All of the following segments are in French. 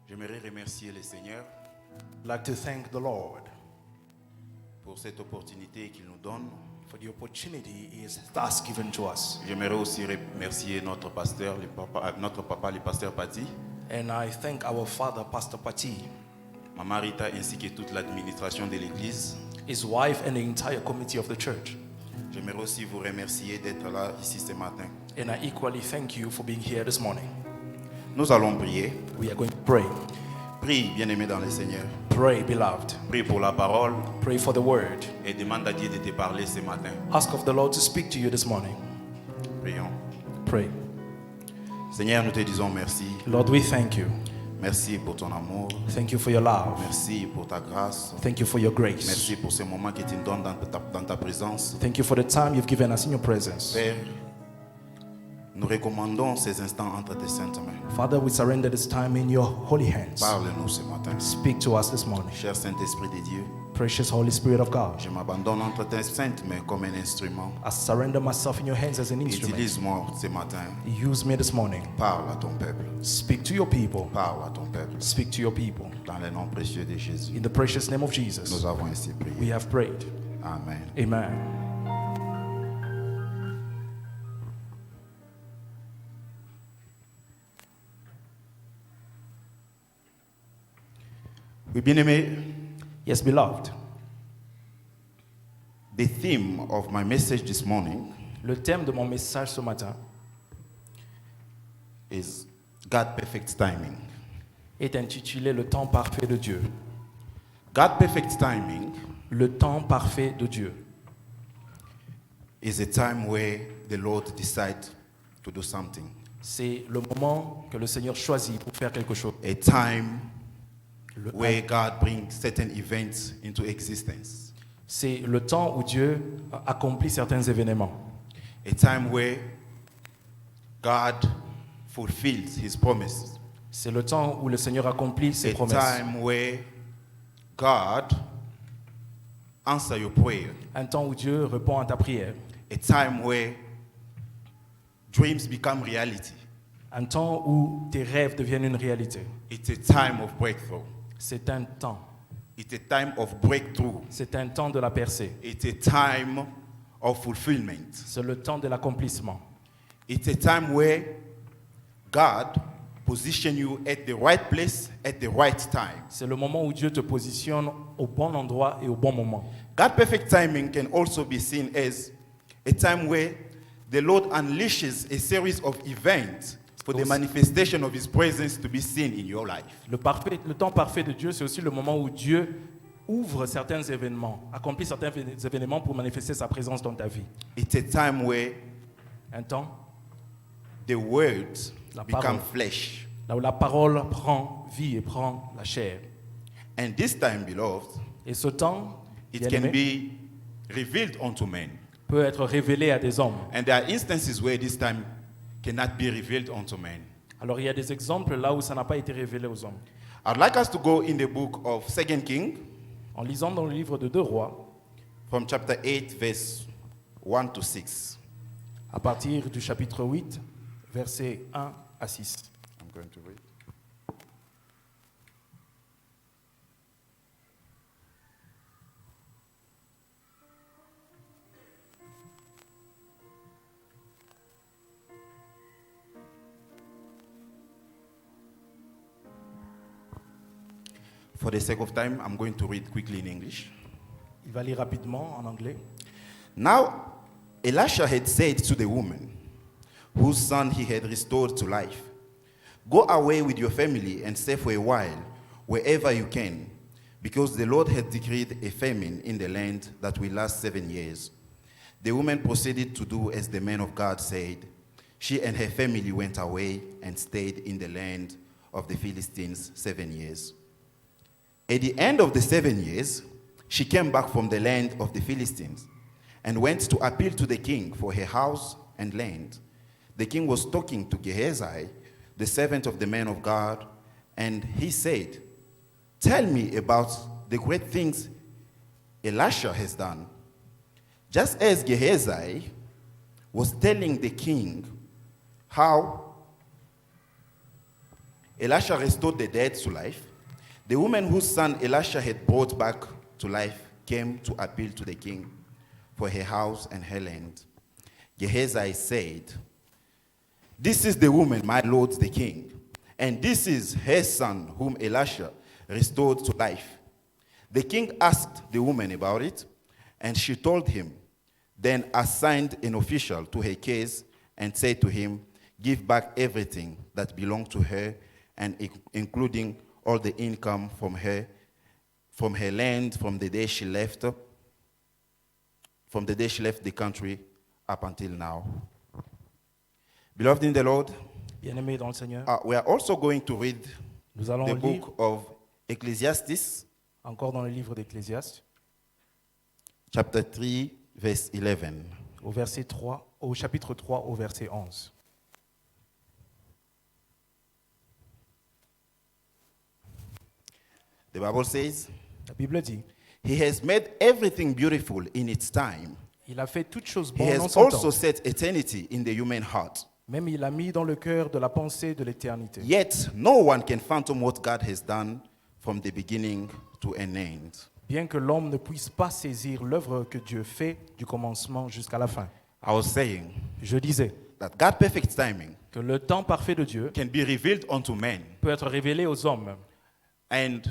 J'aimerais remercier le Seigneur I'd like to thank the Lord pour cette opportunité qu'il nous donne. for the opportunity He has thus given to us. J'aimerais aussi remercier notre pasteur, notre papa, le pasteur Pati, And I thank our father, Pastor Pati, Maman Rita ainsi que toute l'administration de l'église. his wife, and the entire committee of the church. J'aimerais aussi vous remercier d'être là ici ce matin. And I equally thank you for being here this morning. Nous allons prier. We are going to pray. Prie, bien-aimé dans le Seigneur. Pray, beloved. Prie pour la parole Pray for the word. et demande à Dieu de te parler ce matin. Ask of the Lord to speak to you this morning. Prions. Pray. Seigneur, nous te disons merci. Lord, we thank you. Merci pour ton amour. Thank you for your love. Merci pour ta grâce. Thank you for your grace. Merci pour ce moment que tu nous donnes dans ta présence. Thank you for the time you've given us in your presence. Père, nous recommandons ces instants entre tes saintes mains. Father, we surrender this time in your holy hands. Parle-nous ce matin. Speak to us this morning. Cher Saint-Esprit de Dieu, Precious Holy Spirit of God, je m'abandonne entre tes saintes mains comme un instrument. I surrender myself in your hands as an instrument. Utilise-moi ce matin. Use me this morning. Parle à ton peuple. Speak to your people. Parle à ton peuple. Speak to your people. Dans le nom précieux de Jésus, In the precious name of Jesus, nous avons ainsi we prié. have prayed. Amen. Amen. Oui, bien-aimé, Yes, beloved. the theme of my message this morning Le thème de mon message ce matin is God perfect timing. est intitulé Le temps parfait de Dieu. God perfect timing Le temps parfait de Dieu. is a time where the Lord decides to do something. C'est le moment que le Seigneur choisit pour faire quelque chose. A time Le- where God brings certain events into existence. C'est le temps où Dieu accomplit certains événements. A time where God fulfills his promises. C'est le temps où le Seigneur accomplit ses A promesses. time where God answers your prayer. Un temps où Dieu répond à ta prière. A time where dreams become reality. Un temps où tes rêves deviennent une réalité. It's a time of breakthrough. C'est un temps. It's a time of breakthrough. C'est un temps de la percée. It's a time of fulfillment. C'est le temps de l'accomplissement. It's a time where God positions you at the right place at the right time. C'est le moment où Dieu te positionne au bon endroit et au bon moment. God perfect timing can also be seen as a time where the Lord unleashes a series of events for the manifestation of his presence to be seen in your life. Le temps parfait de Dieu, c'est aussi le moment où Dieu ouvre certains événements, accomplit certains événements pour manifester sa présence dans ta vie. It's a time where Un temps the words La become parole. flesh. là où la parole prend vie et prend la chair. And this time, beloved, Et ce temps, it bien-aimé, can be revealed unto men. peut être révélé à des hommes. And there are instances where this time cannot be revealed unto men. Alors il y a des exemples là où ça n'a pas été révélé aux hommes. I'd like us to go in the book of 2 Kings, En lisant dans le livre de 2 Rois, from chapter 8, verse 1 to 6. à partir du chapitre 8, versets 1 à 6. I'm going to read. For the sake of time, I'm going to read quickly in English. Il va lire rapidement en anglais. Now, Elisha had said to the woman, whose son he had restored to life, "Go away with your family and stay for a while, wherever you can, because the Lord had decreed a famine in the land that will last 7 years." The woman proceeded to do as the man of God said. She and her family went away and stayed in the land of the Philistines 7 years. At the end of the 7 years, she came back from the land of the Philistines and went to appeal to the king for her house and land. The king was talking to Gehazi, the servant of the man of God, and he said, "Tell me about the great things Elisha has done." Just as Gehazi was telling the king how Elisha restored the dead to life. The woman whose son Elisha had brought back to life came to appeal to the king for her house and her land. Gehazi said, "This is the woman, my lord the king, and this is her son whom Elisha restored to life." The king asked the woman about it, and she told him, then assigned an official to her case and said to him, "Give back everything that belonged to her, and including all the income from her land from the day she left the country up until now." Beloved in the Lord, Bien-aimés dans le Seigneur, we are also going to read nous allons the lire book of Ecclesiastes, encore dans le livre d'Ecclésiaste, chapter 3, verse 11. au chapitre 3, au verset 11. The Bible says, La Bible dit, "He has made everything beautiful in its time. il a fait toutes choses He bonnes en has son also temps. set eternity in the human heart. Même il a mis dans le cœur de la pensée de l'éternité. Yet no one can fathom what God has done from the beginning to an end." Bien que l'homme ne puisse pas saisir l'œuvre que Dieu fait du commencement jusqu'à la fin. I was saying Je disais that God's perfect timing que le temps parfait de Dieu can be revealed unto men. peut être révélé aux hommes. And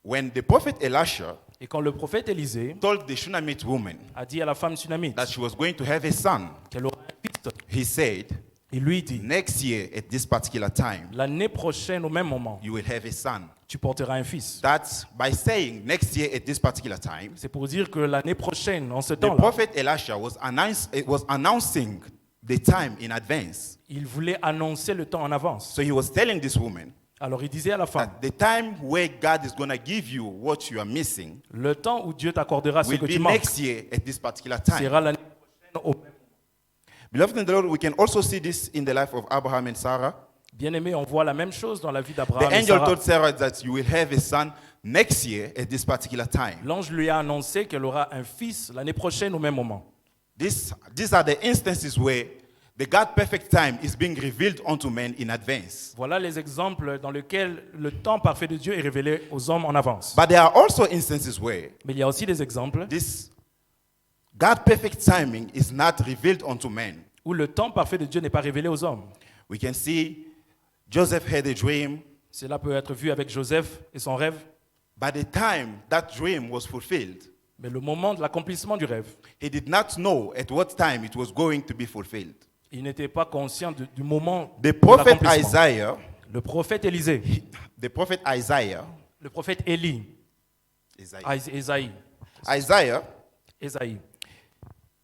when the prophet Elisha Et quand le prophète Élisée told the Shunammite woman a dit à la femme sunamite that she was going to have a son, qu'elle aura un fils, he said, il lui dit, "Next year at this particular time, l'année prochaine au même moment, you will have a son." tu porteras un fils. That's by saying next year at this particular time, C'est pour dire que l'année prochaine, en ce the temps-là, prophet Elisha was announcing the time in advance. il voulait annoncer le temps en avance. So he was telling this woman Alors il disait à la femme, that the time where God is going to give you what you are missing le temps où Dieu t'accordera ce will que be tu manques next year at this particular time. sera l'année prochaine au même moment. Beloved in the Lord, we can also see this in the life of Abraham and Sarah. Bien-aimé, on voit la même chose dans la vie The d'Abraham et angel Sarah. told Sarah that you will have a son next year at this particular time. L'ange lui a annoncé qu'elle aura un fils l'année prochaine au même moment. These are the instances where the God perfect time is being revealed unto men in advance. Voilà les exemples dans lesquels le temps parfait de Dieu est révélé aux hommes en avance. But there are also instances where Mais il y a aussi des exemples this God perfect timing is not revealed unto men. où le temps parfait de Dieu n'est pas révélé aux hommes. We can see Joseph had a dream. Cela peut être vu avec Joseph et son rêve. By the time that dream was fulfilled, Mais le moment de l'accomplissement du rêve, he did not know at what time it was going to be fulfilled. il n'était pas conscient du moment The de prophet l'accomplissement. Isaiah, Le prophète Élisée, the prophet Isaiah, le prophète Élie, Ésaïe,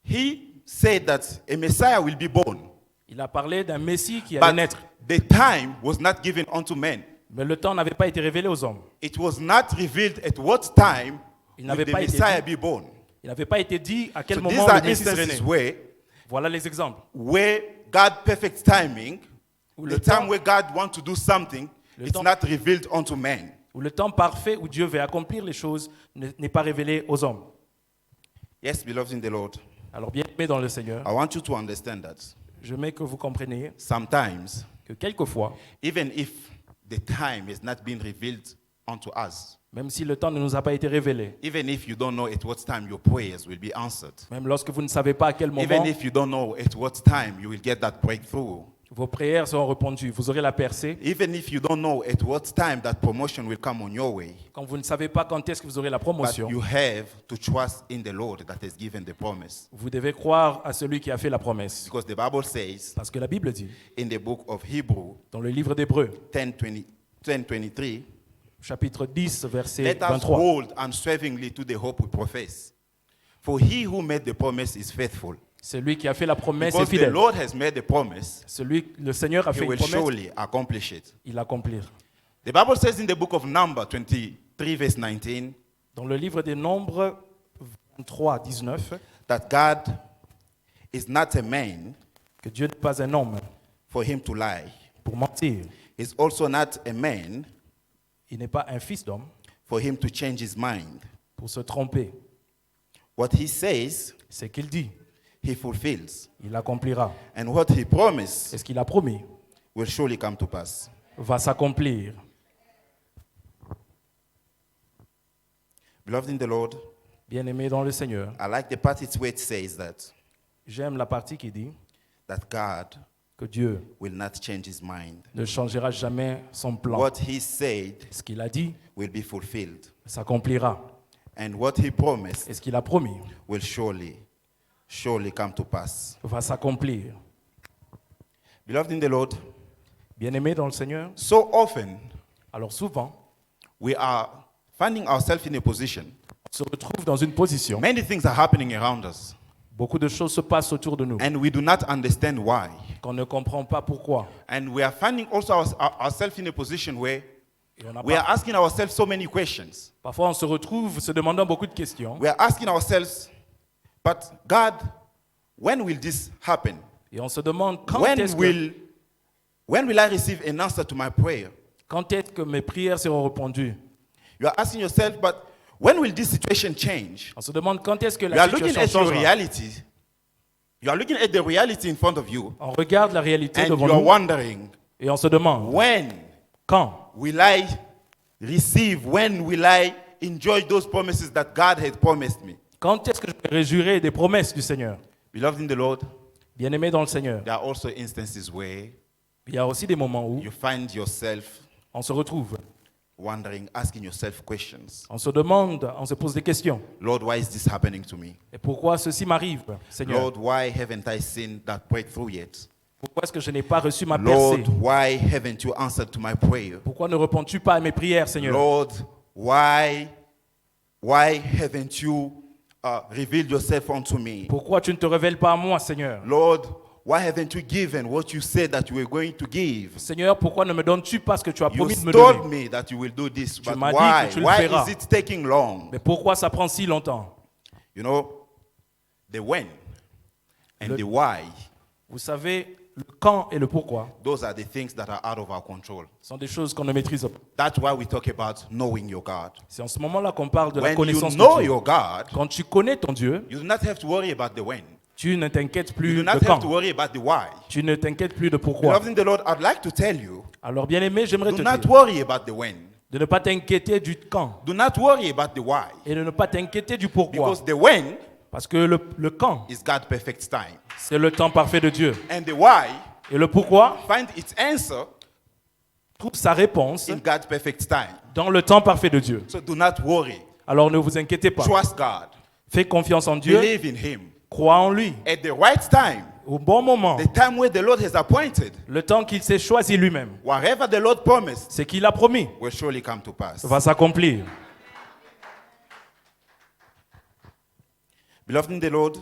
he said that a Messiah will be born, il a parlé d'un Messie qui allait but naître. the time was not given unto men. Mais le temps n'avait pas été révélé aux hommes. It was not revealed at what time Il will n'avait the pas été Messiah dit. be born. Il n'avait pas été dit à quel So these moment are le Messie serait instances né. Voilà les exemples. where God perfect timing, Où the le time temps, where God wants to do something, Le it's temps- not revealed unto men. où le temps parfait où Dieu veut accomplir les choses n'est pas révélé aux hommes. Yes, beloved in the Lord, Alors bien aimé dans le Seigneur, I want you to understand that je mets que vous compreniez sometimes, que quelquefois, even if the time has not been revealed unto us, même si le temps ne nous a pas été révélé, even if you don't know at what time your prayers will be answered, même lorsque vous ne savez pas à quel moment even if you don't know at what time you will get that breakthrough, vos prières seront répondues, vous aurez la percée, even if you don't know at what time that promotion will come on your way, quand vous ne savez pas quand est-ce que vous aurez la but promotion, you have to trust in the Lord that has given the promise. vous devez croire à celui qui a fait la promesse. Because the Bible says Parce que la Bible dit, in the book of Hebrew dans le livre d'Hébreux, 10:23, chapitre 10, verset let us 23, hold unswervingly to the hope we profess. For he who made the promise is faithful. celui qui a fait la promesse est Because the fidèle. Lord has made the promise, Le Seigneur a he fait une will promesse, surely accomplish it. il l'accomplit. The Bible says in the book of Numbers 23, verse 19, Dans le livre des Nombres 23, 19, that God is not a man que Dieu n'est pas un homme for him to lie. pour mentir. He's also not a man Il n'est pas un fils d'homme for him to change his mind. pour se tromper. What he says, C'est qu'il dit, he fulfills. il accomplira. And what he promised Et ce qu'il a promis will surely come to pass. va s'accomplir. Beloved in the Lord, Bien-aimé dans le Seigneur, I like the part where it says j'aime la partie qui dit that God que Dieu will not change his mind. ne changera jamais son plan. What he said Ce qu'il a dit will be fulfilled, s'accomplira. and what he promised Et ce qu'il a promis will surely come to pass. va s'accomplir. Beloved in the Lord, Bien-aimé dans le Seigneur, so often alors souvent, we are finding ourselves in a position. on se retrouve dans une position. Many things are happening around us, Beaucoup de choses se passent autour de nous and we do not understand why. qu'on ne comprend pas pourquoi. And we are finding also ourselves in a position where Et on a we are pas- asking ourselves so many questions. Parfois, on se retrouve se demandant beaucoup de questions. We are asking ourselves, but God, when will this happen? Et on se demande quand When est-ce will I receive an answer to my prayer? que mes prières seront répondues. You are asking yourself, but when will this situation change? On se demande quand est-ce que You la are looking situation at your changera. reality. You are looking at the reality in front of you, On regarde la réalité and devant you are nous wondering, et on se demande when quand will I receive, when will I enjoy those promises that God had promised me? Quand est-ce que je vais réjurer des promesses du Seigneur? Beloved in the Lord, Bien-aimé dans le Seigneur, there are also instances where il y a aussi des moments où you find yourself on se retrouve, wondering, asking yourself questions. on se demande, on se pose des questions. Lord, why is this happening to me? Et pourquoi ceci m'arrive, Seigneur? Lord, why haven't I seen that breakthrough yet? Pourquoi est-ce que je n'ai pas reçu ma Lord, percée? why haven't you answered to my prayer? Pourquoi ne réponds-tu pas à mes prières, Seigneur? Lord, why haven't you revealed yourself unto me? Pourquoi tu ne te révèles pas à moi, Seigneur? Lord, why haven't you given what you said that you were going to give? Seigneur, pourquoi ne me donnes-tu pas ce que tu as You promis de me told donner? me that you will do this, but m'as dit why? que tu le Why feras. is it taking long? Mais pourquoi ça prend si longtemps? You know, the when and Le- the why, Vous savez, le quand et le pourquoi those are the things that are out of our control. sont des choses qu'on ne maîtrise pas. That's why we talk about knowing your God. C'est en ce moment-là qu'on parle de la When you connaissance know de Dieu. your God, Quand tu connais ton Dieu, you do not have to worry about the when. tu ne t'inquiètes You plus do de not have to quand. worry about the why. Tu ne t'inquiètes plus de pourquoi. Beloved in the Lord, I'd like to tell you, Alors, bien-aimé, j'aimerais do te not dire worry about the when. de ne pas t'inquiéter du quand Do not worry about the why. et de ne pas t'inquiéter du pourquoi. Because the when Parce que le quand, is God's perfect time. c'est le temps parfait de Dieu. And the why Et le pourquoi find its answer trouve sa réponse in God's perfect time. dans le temps parfait de Dieu. So do not worry. Alors ne vous inquiétez pas. Trust God. Faites confiance en Dieu, Believe in Him. crois en lui. At the right time, Au bon moment, the time where the Lord has appointed, le temps qu'il s'est choisi lui-même, whatever the Lord promised ce qu'il a promis will surely come to pass. va s'accomplir. Beloved in the Lord,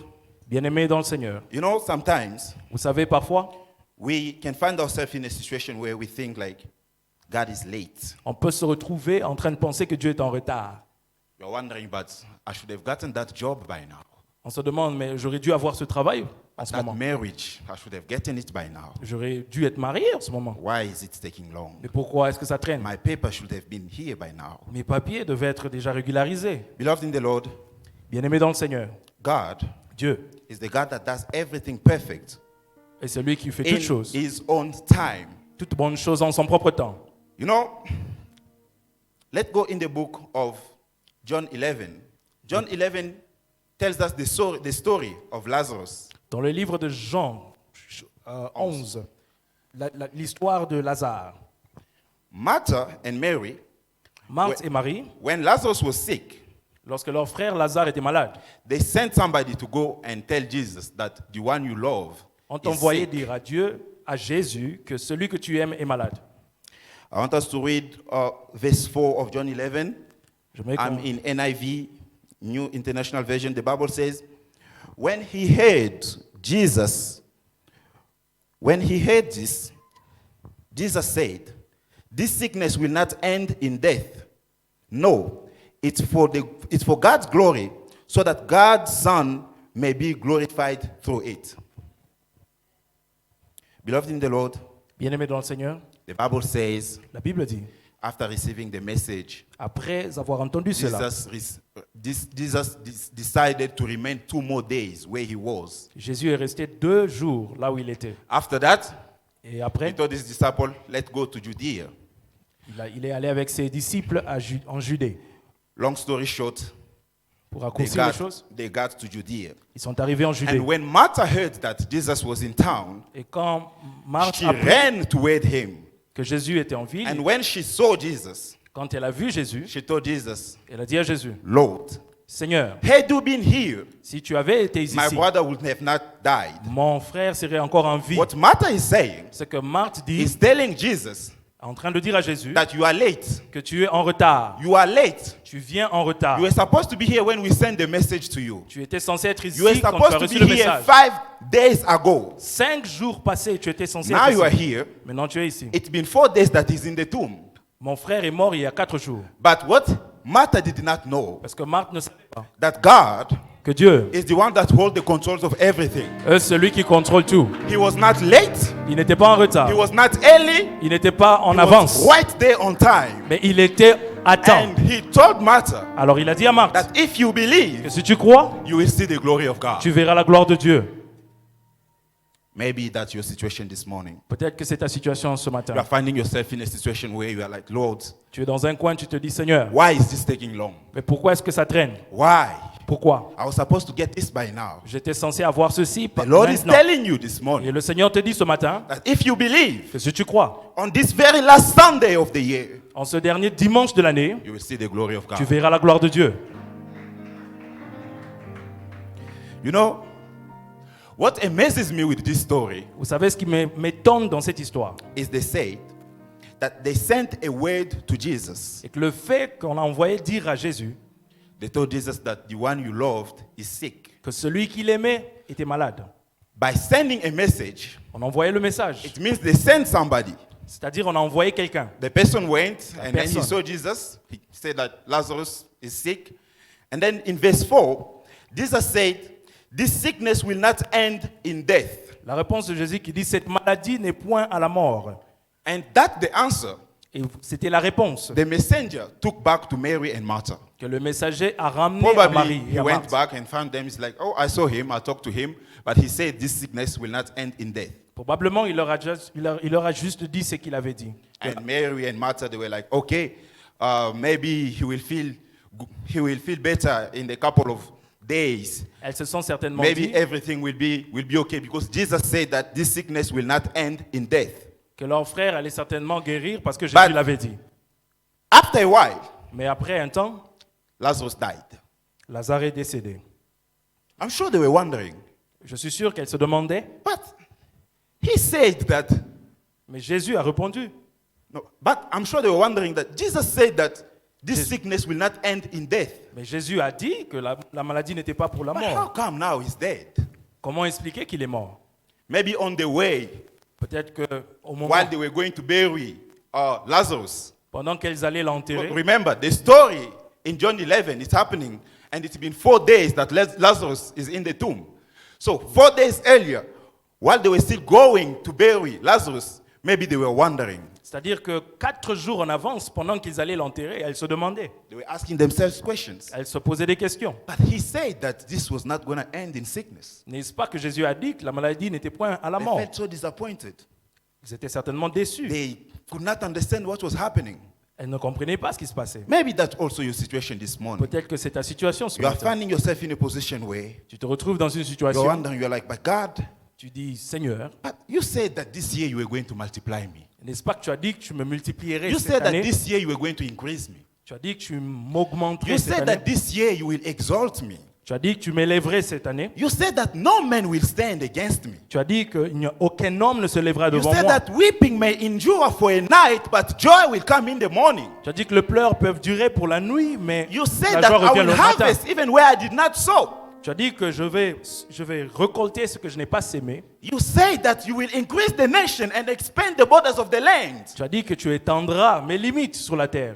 Bien-aimé dans le Seigneur, you know, sometimes vous savez, parfois, we can find ourselves in a situation where we think like God is late. on peut se retrouver en train de penser que Dieu est en retard. You're wondering, but I should have gotten that job by now. On se demande, mais j'aurais dû avoir ce travail en ce That moment. marriage, I should have gotten it by now. J'aurais dû être marié en ce moment. Why is it taking long? Mais pourquoi est-ce que ça traîne? My paper should have been here by now. Mes papiers devaient être déjà régularisés. Beloved in the Lord, Bien-aimé dans le Seigneur, God Dieu is the God that does everything perfect est celui qui fait in toutes choses, His own time. toutes bonnes choses en son propre temps. You know, let's go in the book of John 11. John 11 tells us the story of Lazarus. Dans le livre de Jean 11, l'histoire de Lazare. Martha and Mary, Marthe et Marie, when Lazarus was sick, lorsque leur frère Lazare était malade, they sent somebody to go and tell Jesus that the one you love ont is envoyé sick. dire à Dieu, à Jésus, que celui que tu aimes est malade. I want us to read verse 4 of John 11. J'aimerais I'm qu'on- in NIV, New International Version. The Bible says, when he heard this, Jesus said, this sickness will not end in death. No, it's for God's glory, so that God's Son may be glorified through it. Beloved in the Lord, Bien-aimé dans le Seigneur, the Bible says, la Bible dit, after receiving the message, après avoir entendu cela, Jesus decided to remain 2 more days where he was. Jésus est resté 2 jours là où il était. After that, Et He après, told his disciple, let's go to Judea. il est allé avec ses disciples en Judée. Long story short, Pour they raccourcir les choses, they got to Judea. ils sont arrivés en Judée. And when Martha heard that Jesus was in town, Et quand Marthe she a apprit ran toward him. que Jésus était en ville, And when she saw Jesus, quand elle a vu Jésus, she told Jesus, elle a dit à Jésus, Lord, Seigneur, had you been here, si tu avais été ici, my brother would have not died. mon frère serait encore en vie. What Martha is saying Ce que Marthe dit, is telling Jesus en train de dire à Jésus, that you are late. que tu es en retard. You are late. Tu viens en retard. You were supposed to be here when we sent the message to you. Tu étais censé être ici You were quand tu as supposed to reçu be le here message. 5 days ago. 5 jours passés, tu étais censé Now être you are ici. here. Maintenant, tu es ici. It's been 4 days that he's in the tomb. Mon frère est mort il y a 4 jours. But what Martha did not know, Parce que Marthe ne savait pas that God que Dieu is the one that holds the controls of everything. est celui qui contrôle tout. He was not late. Il n'était pas en retard. He was not early. Il n'était pas en He avance. was right there on time. Mais il était à temps. And he told Martha Alors il a dit à Marthe that if you believe, que si tu crois, you will see the glory of God. tu verras la gloire de Dieu. Maybe that's your situation this morning. Peut-être que c'est ta situation ce You are matin. finding yourself in a situation where you are like, Lord, Tu es dans un coin, tu te dis Seigneur, why is this taking long? mais pourquoi est-ce que ça traîne? Why? Pourquoi? I was supposed to get this by now. J'étais censé avoir ceci The Lord is maintenant. telling you this Et morning le Seigneur te dit ce matin that if you believe que si tu crois, on this very last Sunday of the year, en ce dernier dimanche de l'année, you will see the glory of tu God. verras la gloire de Dieu. You know, what amazes me with this story Vous savez ce qui m'étonne dans cette histoire? is they said that they sent a word to Jesus. C'est que le fait qu'on a envoyé dire à Jésus They told Jesus that the one you loved is sick. que celui qu'il aimait était malade. By sending a message, On a envoyé le message. it means they sent somebody. C'est-à-dire on a envoyé quelqu'un. The person went and then he person. saw Jesus. He said that Lazarus is sick. And then in verse 4, Jesus said, this sickness will not end in death. La réponse de Jésus qui dit cette maladie n'est point à la mort. And that's the answer Et c'était la réponse the messenger took back to Mary and Martha. que le messager a ramené à Probably Marie et he à went Marthe. back and found them. He's like, oh, I saw him, I talked to him, but he said this sickness will not end in death. Probablement, il leur a juste dit ce qu'il avait dit. And Mary and Martha, they were like, okay, maybe he will feel better in a couple of days. Elles se sont certainement Maybe dit everything will be okay because Jesus said that this sickness will not end in death. que leur frère allait certainement guérir parce que Jésus But- l'avait dit. After a while, Mais après un temps, Lazarus died. Lazare est décédé. I'm sure they were wondering, Je suis sûr qu'elles se demandaient, but he said that, mais Jésus a répondu. no, but I'm sure they were wondering that Jesus said that this sickness will not end in death. Mais Jésus a dit que la maladie n'était pas pour la But how mort. come now he's dead? Comment expliquer qu'il est mort? Maybe on the way, Peut-être qu'au moment, while they were going to bury Lazarus. pendant qu'elles allaient l'enterrer, Remember, the story in John 11 is happening, and it's been 4 days that Lazarus is in the tomb. So 4 days earlier, while they were still going to bury Lazarus, maybe they were wondering. c'est-à-dire que 4 jours en avance, pendant qu'ils allaient l'enterrer, elles se demandaient, They were asking themselves questions. elles se posaient des questions. But he said that this was not going to end in sickness. N'est-ce pas que Jésus a dit que la maladie n'était point à la They mort? felt so disappointed. Ils étaient certainement déçus. They could not understand what was happening. Elles ne comprenaient pas ce qui se passait. Maybe that's also your situation this morning. Peut-être que c'est ta situation ce You are matin. finding yourself in a position where Tu te retrouves dans une you're situation, wondering, you're like, but God, tu dis, Seigneur, but you said that this year you were going to multiply me. n'est-ce pas que tu as dit que tu me multiplierais You cette said that année? this year you were going to increase me. Tu as dit que tu m'augmenterais You cette said année. that this year you will exalt me. Tu as dit que tu m'élèverais cette année. You said that no man will stand against me. Tu as dit qu'aucun homme ne se lèvera You devant said moi. that weeping may endure for a night, but joy will come in the morning. Tu as dit que le pleurs peuvent durer pour la nuit, mais You said la that joie I revient will le matin. harvest even where I did not sow. Tu as dit que je vais récolter ce que je n'ai pas sémé. You say that you will increase the nation and expand the borders of the land. Tu as dit que tu étendras mes limites sur la terre.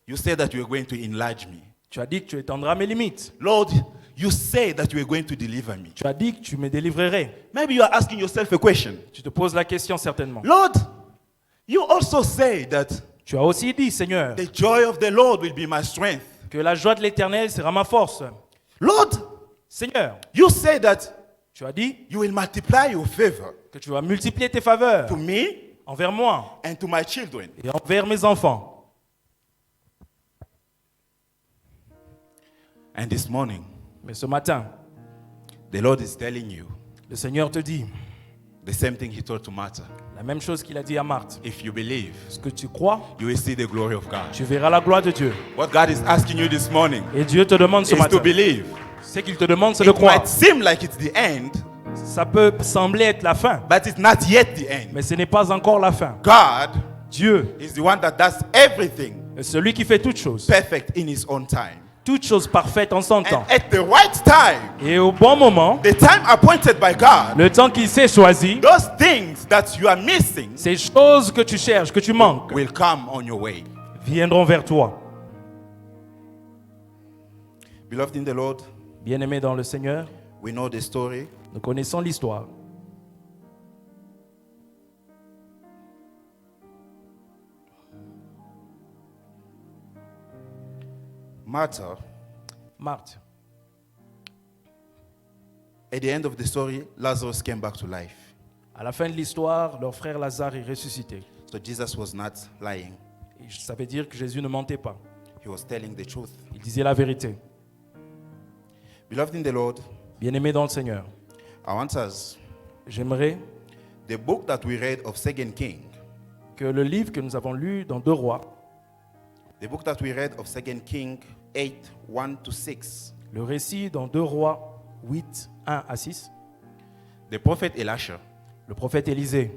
You said that you are going to enlarge me. Tu as dit que tu étendras mes limites. Lord, you say that you are going to deliver me. Tu as dit que tu me délivrerais. Maybe you are asking yourself a question. Tu te poses la question certainement. Lord, you also say that Tu as aussi dit, Seigneur, the joy of the Lord will be my strength. que la joie de l'Éternel sera ma force. Lord, Seigneur, you say that Tu as dit you will multiply your favor que tu vas multiplier tes faveurs to me envers moi and to my children. et envers mes enfants. And this morning, Mais ce matin, the Lord is telling you le Seigneur te dit the same thing he told to Martha. la même chose qu'il a dit à Marthe. If you believe, Ce que tu crois, you will see the glory of God. tu verras la gloire de Dieu. What God is asking you this morning Et Dieu te demande ce is matin. to believe. Ce qu'il te demande, c'est de It croire. might seem like it's the end, Ça peut sembler être la fin, but it's not yet the end. mais ce n'est pas encore la fin. God Dieu is the one that does everything est celui qui fait toutes choses. perfect in his own time. Toutes choses parfaites en son And temps. at the right time, Et au bon moment, the time appointed by God, le temps qu'il s'est choisi, those things that you are missing ces choses que tu cherches, que tu manques, will come on your way. viendront vers toi. Beloved in the Lord, Bien-aimés dans le Seigneur, we know the story. nous connaissons l'histoire. Martha, Marthe, at the end of the story, Lazarus came back to life. à la fin de l'histoire, leur frère Lazare est ressuscité. So Jesus was not lying. Et ça veut dire que Jésus ne mentait pas. He was telling the truth. Il disait la vérité. Beloved in the Lord, Bien-aimés dans le Seigneur, I want us, j'aimerais the book that we read of 2 King, que le livre que nous avons lu dans 2 Rois, the book that we read of 2 King 8, 1 to 6, le récit dans 2 Rois 8, 1 à 6, the prophet Elisha le prophète Élisée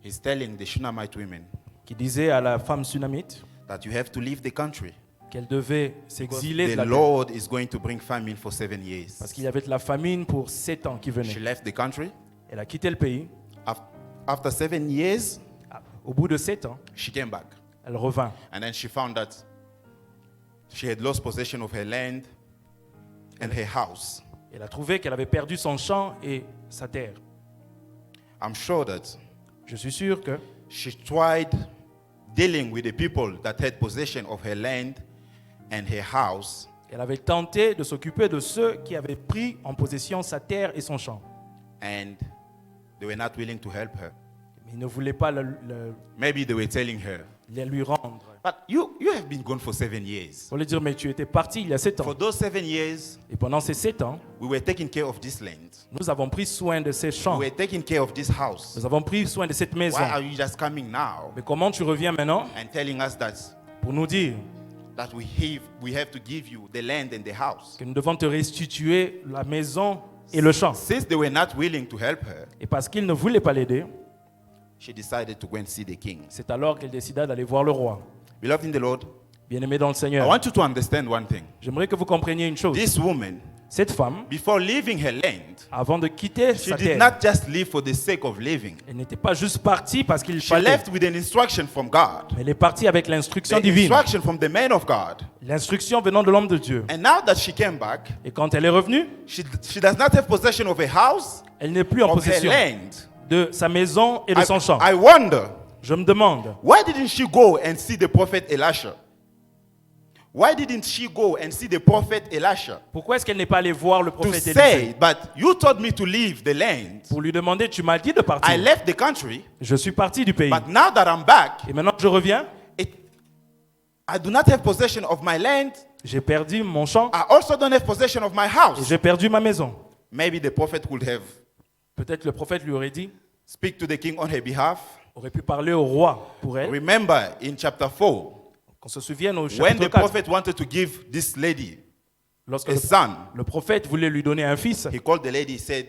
is telling the Shunammite women qui disait à la femme sunamite that you have to leave the country qu'elle devait because s'exiler de the la terre Lord is going to bring famine for 7 years. parce qu'il y avait de la famine pour 7 ans qui She venait. left the country. Elle a quitté le pays. After 7 years, Au bout de 7 ans, she came back. elle revint. And then she found that she had lost possession of her land and her house. Elle a trouvé qu'elle avait perdu son champ et sa terre. I'm sure that Je suis sûr que she tried dealing with the people that had possession of her land and her house, elle avait tenté de s'occuper de ceux qui avaient pris en possession sa terre et son champ. and they were not willing to help her. Mais ils ne voulaient pas Maybe they were telling her, les lui rendre. but you have been gone for 7 years. Pour lui dire, mais tu étais parti il y a 7 ans. For those 7 years, Et pendant ces 7 ans, we were taking care of this land. nous avons pris soin de ces champs. We were taking care of this house. Nous avons pris soin de cette maison. Why are you just coming now Mais comment tu reviens maintenant and telling us that pour nous dire we have to give you the land and the house? que nous devons te restituer la maison et le champ? Since they were not willing to help her, Et parce qu'il ne voulait pas l'aider, she decided to go and see the king. c'est alors qu'elle décida d'aller voir le roi. Beloved in the Lord, Bien-aimé dans le I Seigneur, want you to understand one thing. j'aimerais que vous compreniez une chose. This woman, Cette femme, before leaving her land, avant de quitter she sa did terre, not just live for the sake of living. elle n'était pas juste partie parce qu'il She fallait. left with an instruction from God, Elle est partie avec l'instruction the divine. instruction from the man of God. L'instruction venant de l'homme de Dieu. And now that she came back, Et quand elle est revenue, she does not have possession of a house, elle n'est plus en of her possession land. de sa maison et de son champ. I wonder, Je me demande, why didn't she go and see the prophet Elisha? Why didn't she go and see the prophet Elisha pourquoi est-ce qu'elle n'est pas allée voir le to prophète Élisée say, but you told me to leave the land. pour lui demander, tu m'as dit de I partir. left the country, Je suis parti du pays. but now that I'm back, Et maintenant que je reviens, I do not have possession of my land. j'ai perdu mon champ I also don't have possession of my et house. j'ai perdu ma maison. Maybe the prophet would have Peut-être le prophète lui aurait dit, speak to the king on her behalf. aurait pu parler au roi pour elle. Remember in chapter 4, Qu'on se souvienne au when chapitre the 4, prophet wanted to give this lady lorsque a son, le prophète voulait lui donner un fils, he called the lady, he said,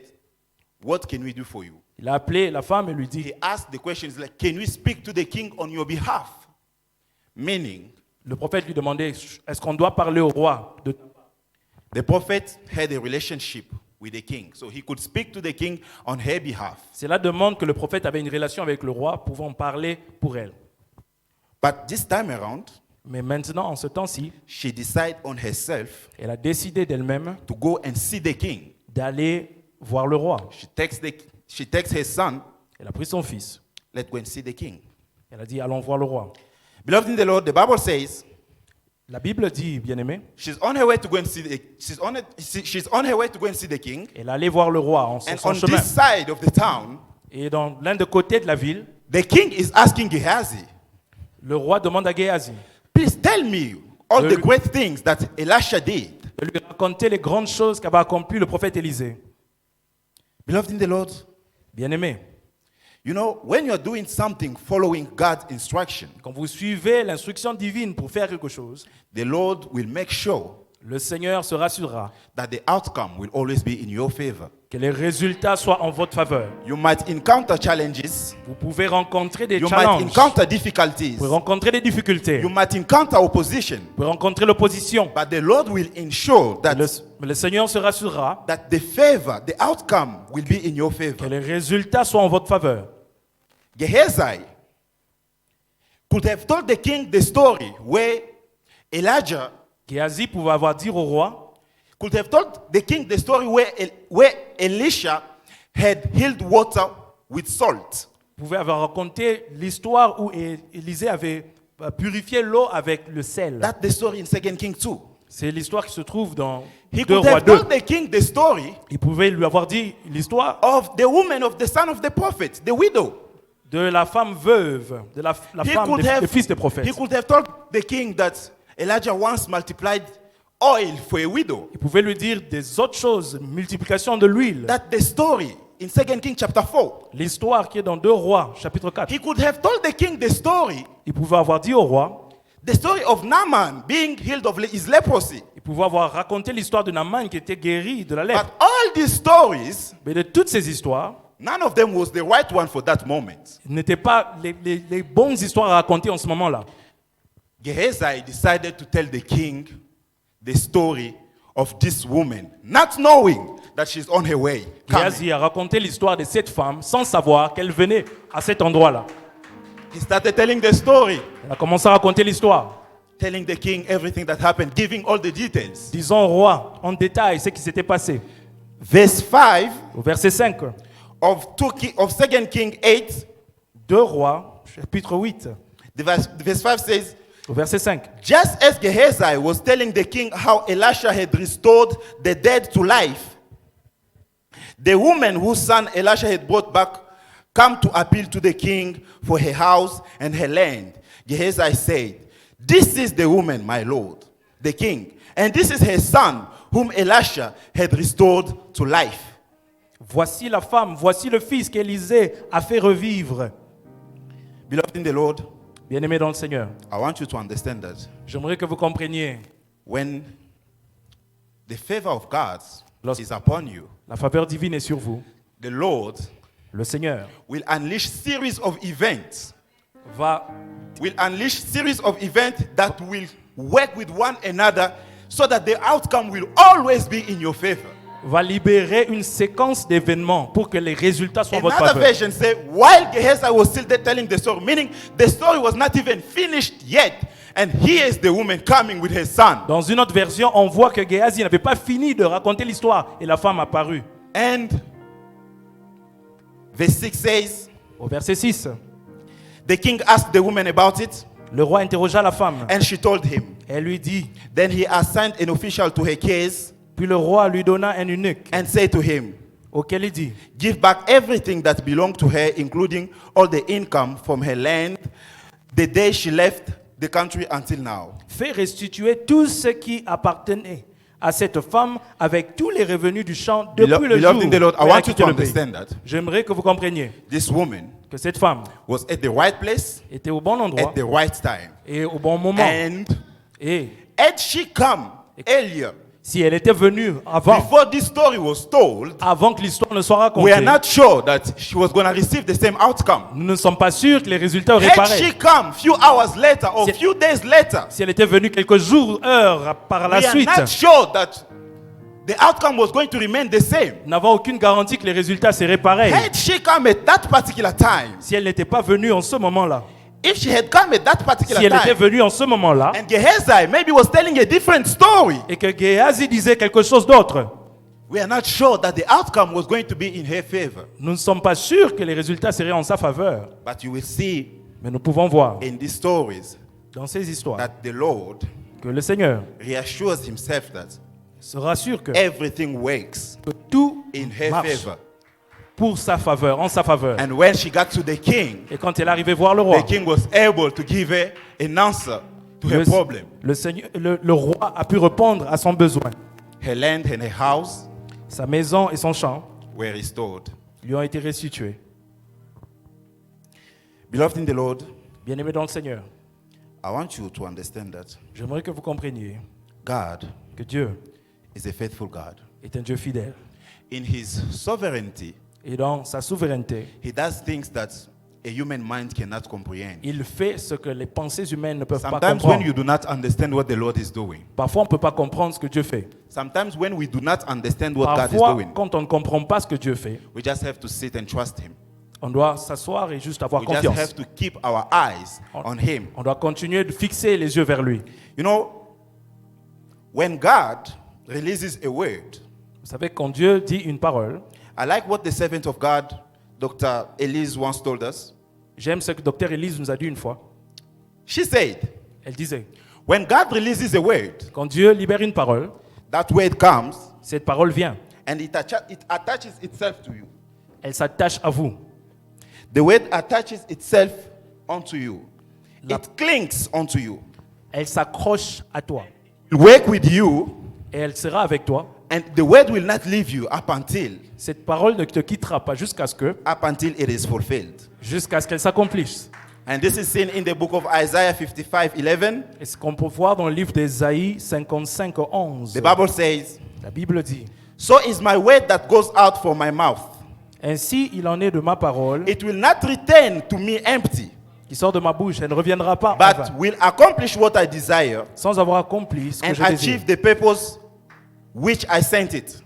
what can we do for you? il a appelé la femme et lui dit, He asked the question, he's like, can we speak to the king on your behalf? Meaning, le prophète lui demandait, est-ce qu'on doit parler au roi de... the prophet had a relationship with the king, so he could speak to the king on her behalf. Cela demande que le prophète avait une relation avec le roi, pouvant parler pour elle. But this time around, Mais maintenant, en ce temps-ci, she decided on herself elle a décidé d'elle-même to go and see the king. d'aller voir le roi. She texts her son, Elle a pris son fils. let's go and see the king. Elle a dit, allons voir le roi. Beloved in the Lord, the Bible says La Bible dit, bien-aimé, she's on her way to go and see she's on her way to go and see the king. elle allait voir le roi en And son on chemin. this side of the town, Et dans l'un des côtés de la ville, the king is asking Gehazi, le roi demande à Géasi please tell me all Le- the great things that Elisha did. de lui raconter les grandes choses qu'avait accomplies le prophète Élisée. Beloved in the Lord, Bien-aimé, you know, when you're doing something following God's instruction, quand vous suivez l'instruction divine pour faire quelque chose, the Lord will make sure le Seigneur se rassurera that the outcome will always be in your favor. que les résultats soient en votre faveur. You might encounter challenges, Vous pouvez rencontrer des you might challenges, encounter difficulties, vous pouvez rencontrer des difficultés, you vous might encounter opposition, pouvez rencontrer l'opposition. but the Lord will ensure that, Mais le Seigneur se rassurera that the favor, the outcome will be in your que favor. les résultats soient en votre faveur. Gehazi could have told the king the story where Elijah Géasi pouvait avoir dit au roi, could have told the king the story where Elisha had healed water with salt. pouvait avoir raconté l'histoire où Élisée avait purifié l'eau avec le sel. That's the story in 2 Kings 2. C'est l'histoire qui se trouve dans He 2 could Rois have 2. told the king the story Il pouvait lui avoir dit l'histoire of the woman of the son of the prophet, the widow. de la femme veuve, de la He femme could des fils des prophètes. he could have told the king that Elijah once multiplied oil for a widow. Il pouvait lui dire des autres choses, multiplication de l'huile. That the story in 2 Kings chapter 4. L'histoire qui est dans 2 Rois, chapitre 4. He could have told the king the story Avoir dit au roi, The story of Naaman being healed of his leprosy. il pouvait avoir raconté l'histoire de Naaman qui était guéri de la lèpre. But all these stories, Mais de toutes ces histoires, none of them was the right one for that moment. n'étaient pas les bonnes histoires à raconter en ce moment-là. Gehazi decided to tell the king the story of this woman, not knowing that she's on her way. coming. Géasi a raconté l'histoire de cette femme sans savoir qu'elle venait à cet endroit-là. He started telling the story, Elle a commencé à raconter l'histoire, telling the king everything that happened, giving all the details. disant au roi en détail ce qui s'était passé. Verse 5 Au verset 5, of 2 Kings 8, 2 Rois, chapitre 8, verse 5 says, au verset 5. just as Gehazi was telling the king how Elisha had restored the dead to life, the woman whose son Elisha had brought back come to appeal to the king for her house and her land. Gehazi said, this is the woman, my lord, the king, and this is her son whom Elisha had restored to life. Voici la femme, voici le fils qu'Élisée a fait revivre. Beloved in the Lord, Bien-aimé dans le Seigneur, I want you to understand that j'aimerais que vous compreniez, when the favor of God Lost. is upon you, la faveur divine est sur vous. the Lord Le Seigneur will unleash series of events va that will work with one another so that the outcome will always be in your favor. libérer une séquence d'événements pour que les résultats soient en votre Another faveur. version say, while Gehazi was still there telling the story, meaning the story was not even finished yet, and here is the woman coming with her son. Dans une autre version, on voit que Géasi n'avait pas fini de raconter l'histoire et la femme apparut. And verse 6 says, Au verset 6, the king asked the woman about it, le roi interrogea la femme. and she told him. Elle lui dit, Then he assigned an official to her case puis le roi lui donna un eunuque and said to him, auquel il dit, give back everything that belonged to her, including all the income from her land, the day she left the country until now. fais restituer tout ce qui appartenait à cette femme avec tous les revenus du champ depuis le jour Beloved in the Lord, I où elle a want you quitté to le pays. understand that J'aimerais que vous compreniez this woman que cette femme was at the right place était au bon endroit at the right time. et au bon moment. And Et had she come earlier, si elle était venue before this story was told, avant que l'histoire ne soit we are racontée, not sure that she was going to receive the same outcome. nous ne sommes pas sûrs que les résultats auraient Had pareil. she come few hours later or Si- few days later, Si elle était venue quelques jours, heures par la we are suite, not sure that the outcome was going to remain the same. nous n'avons aucune garantie que les résultats seraient pareils. Had she come at that particular time, Si elle n'était pas venue en ce moment-là, if she had come at that particular si elle était time, venue en ce moment-là, and Gehazi maybe was telling a different story, et que Géasi disait quelque chose d'autre, we are not sure that the outcome was going to be in her favor. nous ne sommes pas sûrs que les résultats seraient en sa faveur. But you will see Mais nous pouvons voir in these stories dans ces histoires that the Lord que le Seigneur reassures himself that se rassure que everything works tout in her marche favor. pour sa faveur, en sa faveur. And when she got to the king Et quand elle est arrivée voir le roi, was able to give her an answer to her problem. le roi a pu répondre à son besoin. Her land and her house Sa maison et son champ were restored. lui ont été restitués. Beloved in the Lord, Bien-aimés dans le Seigneur, I want you to understand that j'aimerais que vous compreniez God que Dieu is a faithful God. est un Dieu fidèle. In his sovereignty, Et dans sa souveraineté, he does things that a human mind cannot comprehend. il fait ce que les pensées humaines ne peuvent pas Sometimes when comprendre. you do not understand what the Lord is doing, Parfois, on ne peut pas comprendre ce que Dieu fait. sometimes when we do not understand what God is Parfois, doing, quand on ne comprend pas ce que Dieu fait, we just have to sit and trust him. on doit s'asseoir et juste avoir We just confiance. have to keep our eyes on him. On doit continuer de fixer les yeux vers lui. You know, when God releases a word, Vous savez, quand Dieu dit une parole, I like what the servant of God, Dr. Elise, once told us. j'aime ce que Dr. Elise nous a dit une fois. She said, Elle disait, when God releases a word, quand Dieu libère une parole, that word comes cette parole vient. and it attaches itself to you. Elle s'attache à vous. The word attaches itself onto you. La- It clings onto you. Elle s'accroche à toi. It will work with you, Et elle sera avec toi. and the word will not leave you up until Cette parole ne te quittera pas jusqu'à ce it is fulfilled. qu'elle s'accomplisse. And this is seen in the book of Isaiah 55:11. Et ce qu'on peut voir dans le livre d'Ésaïe 55, 11. The Bible says, La Bible dit, "So is my word that goes out from my mouth. ainsi il en est de ma parole It will not return to me empty, qui sort de ma bouche. Elle ne reviendra pas en vain, but will accomplish what I desire sans avoir accompli ce que and je désire. achieve the purpose which I sent it."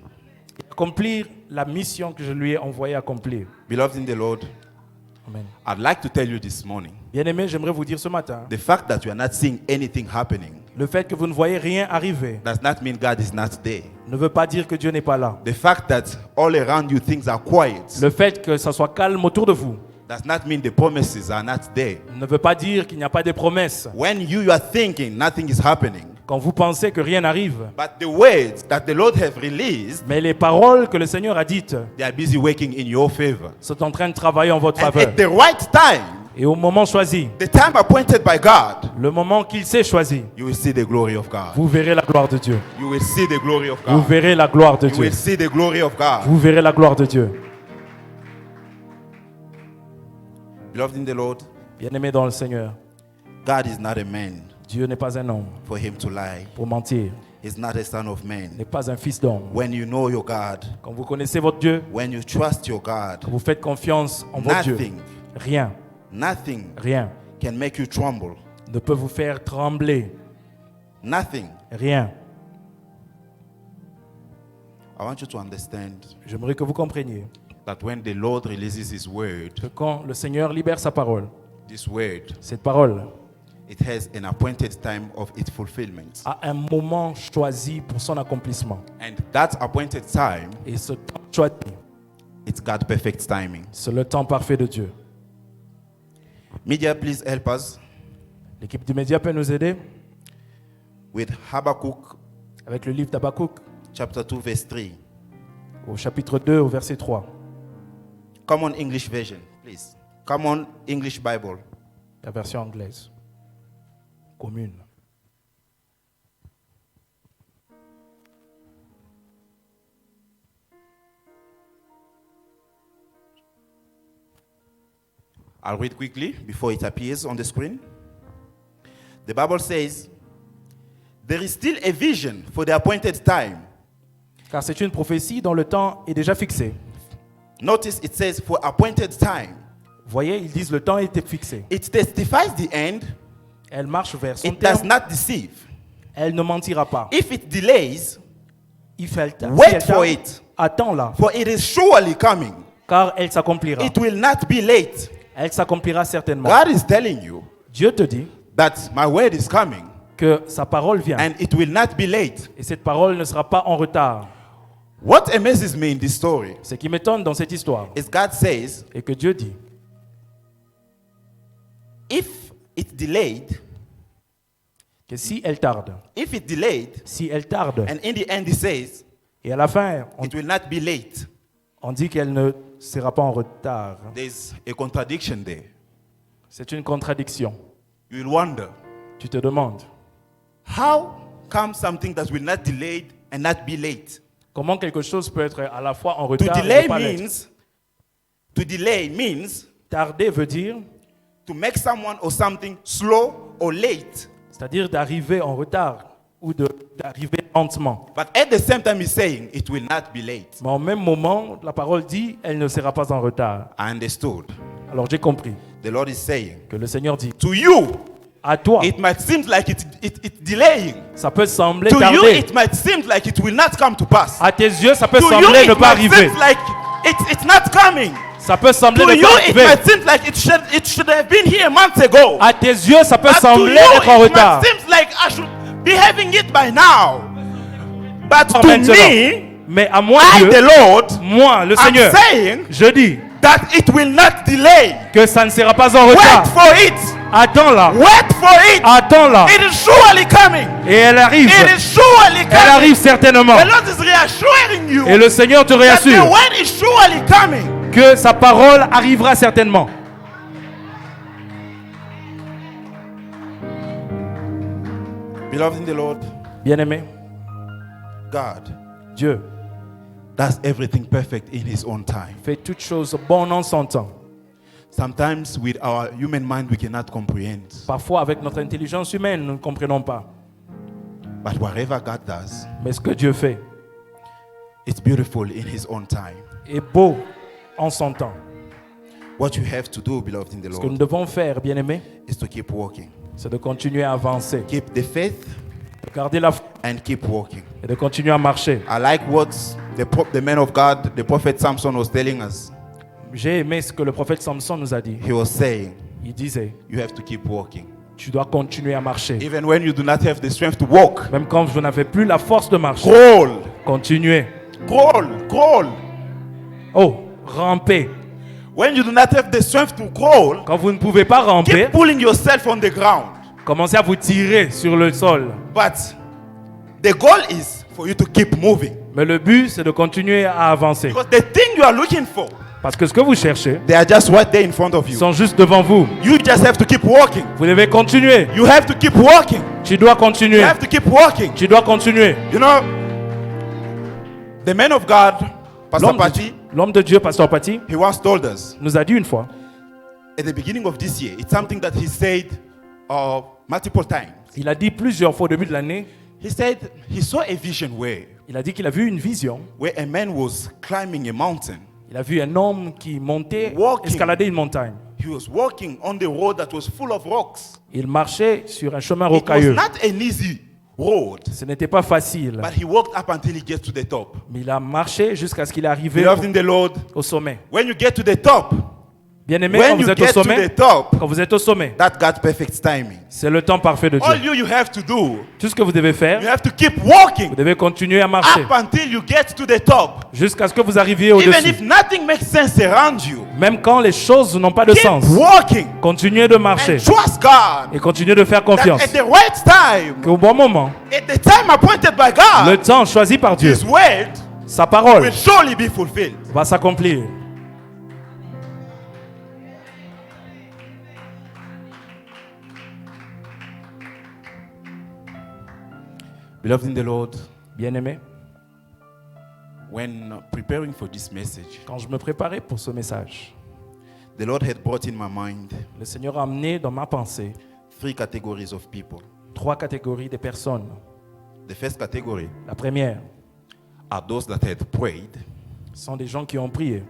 Accomplir la mission que je lui ai envoyé accomplir. Beloved in the Lord, Amen. I'd like to tell you this morning, Bien-aimés, j'aimerais vous dire ce matin, the fact that you are not seeing anything happening le fait que vous ne voyez rien arriver does not mean God is not there. ne veut pas dire que Dieu n'est pas là. The fact that all around you things are quiet Le fait que ça soit calme autour de vous does not mean the promises are not there. ne veut pas dire qu'il n'y a pas de promesses. When you are thinking nothing is happening, Quand vous pensez que rien n'arrive, but the words that the Lord have released, mais les paroles que le Seigneur a dites they are busy working in your favor. sont en train de travailler en votre And faveur. at the right time, Et au moment choisi, the time appointed by God, le moment qu'il s'est choisi, you will see the glory of God. vous verrez la gloire de Dieu. You will see the glory of Vous God. verrez la gloire de You Dieu. will see the glory of God. Vous verrez la gloire de Dieu. Beloved in the Lord, Bien-aimés dans le Seigneur, God is not a man Dieu n'est pas un homme for him to lie. pour mentir, He's not a son of man. n'est pas un fils d'homme. When you know your God, Quand vous connaissez votre Dieu, when you trust your God, quand vous faites confiance en votre Dieu, nothing, rien nothing can make you tremble. ne peut vous faire trembler. Nothing. Rien. I want you to understand J'aimerais que vous compreniez that when the Lord releases His word, que quand le Seigneur libère sa parole, this word, cette parole it has an appointed time of its fulfillment. a un moment choisi pour son accomplissement. And that appointed time, Et ce temps choisi, it's God's perfect timing. c'est le temps parfait de Dieu. Media, please help us L'équipe du média peut nous aider with Habakkuk avec le livre d'Habakkuk chapter 2, verse 3. au chapitre 2, au verset 3. Common English version, please. Common English Bible. La version anglaise. Commune. I'll read quickly before it appears on the screen. The Bible says, "There is still a vision for the appointed time." Car c'est une prophétie dont le temps est déjà fixé. Notice it says, "For appointed time." Voyez, ils disent le temps était fixé. It testifies the end. Elle marche vers son It does terme. not deceive. Elle ne mentira pas. If it delays, Si elle wait for tarde, it, attends-la, for it is surely coming. car elle s'accomplira. It will not be late. Elle s'accomplira certainement. God is telling you Dieu te dit that my word is coming que sa parole vient. and it will not be late. Et cette parole ne sera pas en retard. What amazes me in this story Ce qui m'étonne dans cette histoire, is God says, est que Dieu dit, if it delayed, que si elle tarde, If it delayed, si elle tarde, and in the end he says, et à la fin, it will not be late, on dit qu'elle ne sera pas en retard. there's a contradiction there. C'est une contradiction. You will wonder, Tu te demandes, how come something that will not delay and not be late? comment quelque chose peut être à la fois en To retard et delay ne pas l'être. means Tarder veut dire, to make someone or something slow or late. c'est-à-dire d'arriver en retard ou d'arriver lentement. But at the same time, he's saying it will not be late. Mais en même moment, la parole dit, elle ne sera pas en retard. I understood. Alors j'ai compris The Lord is saying, que le Seigneur dit, to you, à toi, it might seem like it's delaying. ça peut sembler To you, tarder. it might seem like it will not come to pass. À tes yeux, ça peut To you, sembler ne it pas might arriver. seem like it's not coming. Ça peut sembler To ne you, pas it arriver. might seem like it should have been here months ago. À tes yeux, ça peut But to sembler you, être en it retard. might seem like I should be having it by now. But to Maintenant. me, Mais à moi, I, Dieu, the Lord, moi, le I'm Seigneur, saying je dis that it will not delay. que ça ne sera pas en retard. Wait for it. Attends là, Wait for it. attends là. It is surely coming. Et elle arrive. It is surely Elle coming. arrive certainement. The Lord is reassuring you Et le Seigneur te that the réassure word is surely coming. que sa parole arrivera certainement. Beloved in the Lord, Bien-aimé, God Dieu does everything perfect in His own time. fait toutes choses bonnes en son temps. Sometimes with our human mind we cannot comprehend. Parfois, avec notre intelligence humaine, nous ne comprenons pas. But whatever God does, Mais ce que Dieu fait it's beautiful in His own time. est beau en son temps. What you have to do, beloved in the Ce que nous Lord, devons faire, bien-aimé, is to keep walking. c'est de continuer à avancer, Keep the faith de garder la foi and keep walking. et de continuer à marcher. I like what the man of God, the prophet Samson, was telling us. J'ai aimé ce que le prophète Samson nous a dit. He was saying, Il disait, you have to keep walking. tu dois continuer à marcher. Even when you do not have the strength to walk, Même quand vous n'avez plus la force de marcher, crawl, continuez. crawl, crawl. Oh, rampez. When you do not have the strength to crawl, Quand vous ne pouvez pas ramper, keep pulling yourself on the ground. commencez à vous tirer sur le sol. But the goal is for you to keep moving. Mais le but, c'est de continuer à avancer. Because the thing you are looking for, Parce que ce que vous cherchez they are just right there in front of you. sont juste devant vous. You just have to keep walking. Vous devez continuer. You have to keep walking. Tu dois You continuer. have to keep walking. Tu dois continuer. You know, the man of God, Pastor L'homme Pati, l'homme de Dieu, Pasteur Pati, he once told us nous a dit une fois, at the beginning of this year, it's something that he said multiple times. il a dit plusieurs fois au début de l'année, He said he saw a vision il a dit qu'il a vu une vision. where a man was climbing a mountain. Il a vu un homme qui montait, Walking. escaladait une montagne. He was walking on the road that was full of rocks. Il marchait sur un chemin It was rocailleux. not an easy road, Ce n'était pas facile, but he walked up until he gets to the top. mais il a marché jusqu'à ce qu'il est arrivé Beloved in the Lord, au sommet. when you get to the top, Bien-aimé, quand when vous you êtes au get to sommet, the top, quand vous êtes au sommet, that got perfect timing. c'est le temps parfait de All Dieu. you have to do, Tout ce que vous devez you faire, have to keep walking vous devez continuer à marcher up until you get to the top. jusqu'à ce que vous arriviez Even au-dessus. if nothing makes sense around you, Même quand les choses n'ont pas de keep sens, walking continuez de marcher and trust God et continuez de faire that confiance. at the right time, Qu'au bon moment, at the time appointed by le God, temps choisi par Dieu, His word sa parole will surely be fulfilled. va s'accomplir. Beloved in the Lord, Bien-aimé, when preparing for this message, quand je me préparais pour ce message, the Lord had brought in my mind le Seigneur a amené dans ma pensée 3 categories of people. 3 catégories de personnes. The first category La première are those that had prayed, sont des gens qui ont prié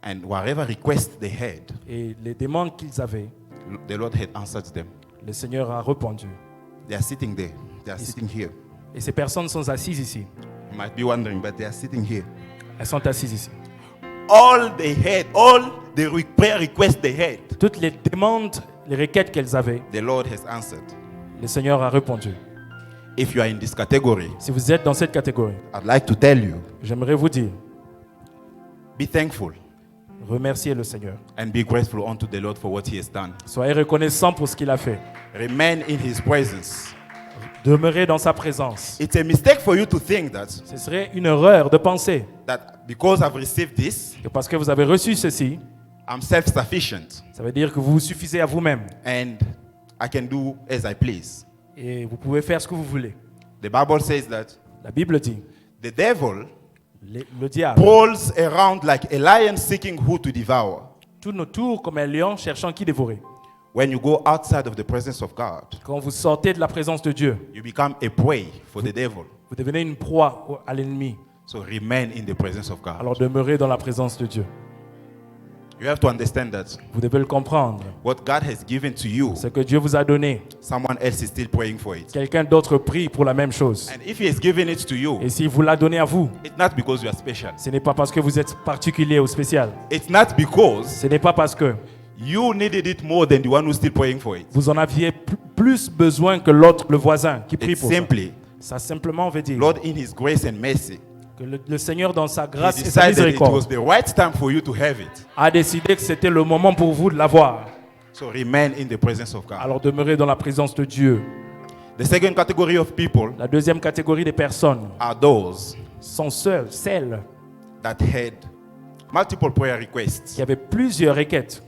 and whatever request they had, et les demandes qu'ils avaient, the Lord had answered them. le Seigneur a répondu. They are sitting there. They are sitting here. Et ces personnes sont assises ici. You might be wondering, but they are sitting here. Elles sont assises ici. All they had, all the prayer requests they had, Toutes les demandes, les requêtes qu'elles avaient, the Lord has answered. le Seigneur a répondu. If you are in this category, Si vous êtes dans cette catégorie, I'd like to tell you, j'aimerais vous dire, be thankful remerciez le Seigneur. and be grateful unto the Lord for what He has done. Soyez reconnaissants pour ce qu'il a fait. Remain in his presence. Demeurez dans sa présence. It's a mistake for you to think Ce serait une erreur de penser that because I've received this, que parce que vous avez reçu ceci, I'm self-sufficient ça veut dire que vous vous suffisez à vous-même and I can do as I please. et vous pouvez faire ce que vous voulez. The Bible says that La Bible dit, the devil le diable prowls around like a lion seeking who to devour. tourne autour comme un lion cherchant qui dévorer. When you go outside of the presence of God, Quand vous sortez de la présence de Dieu, you become a prey for the devil. vous devenez une proie à l'ennemi. So remain in the presence of God. Alors demeurez dans la présence de Dieu. You have to understand that Vous devez le comprendre. what God has given to you, Ce que Dieu vous a donné, someone else is still praying for it. quelqu'un d'autre prie pour la même chose. And if he has given it to you, Et s'il vous l'a donné à vous, it's not because you are special. ce n'est pas parce que vous êtes particulier ou spécial. It's not because Ce n'est pas parce que you needed it more than the one who's still praying for it. vous en aviez plus besoin que l'autre, le voisin, qui prie It's pour ça. simply, Ça simplement veut dire Lord, in his grace and mercy, que le Seigneur, dans sa he grâce et sa decided it was miséricorde, the right time for you to have it. a décidé que c'était le moment pour vous de l'avoir. So remain in the presence of God. Alors demeurez dans la présence de Dieu. The second category of people La deuxième catégorie des personnes are those sont celles that had multiple prayer requests. qui avaient plusieurs requêtes,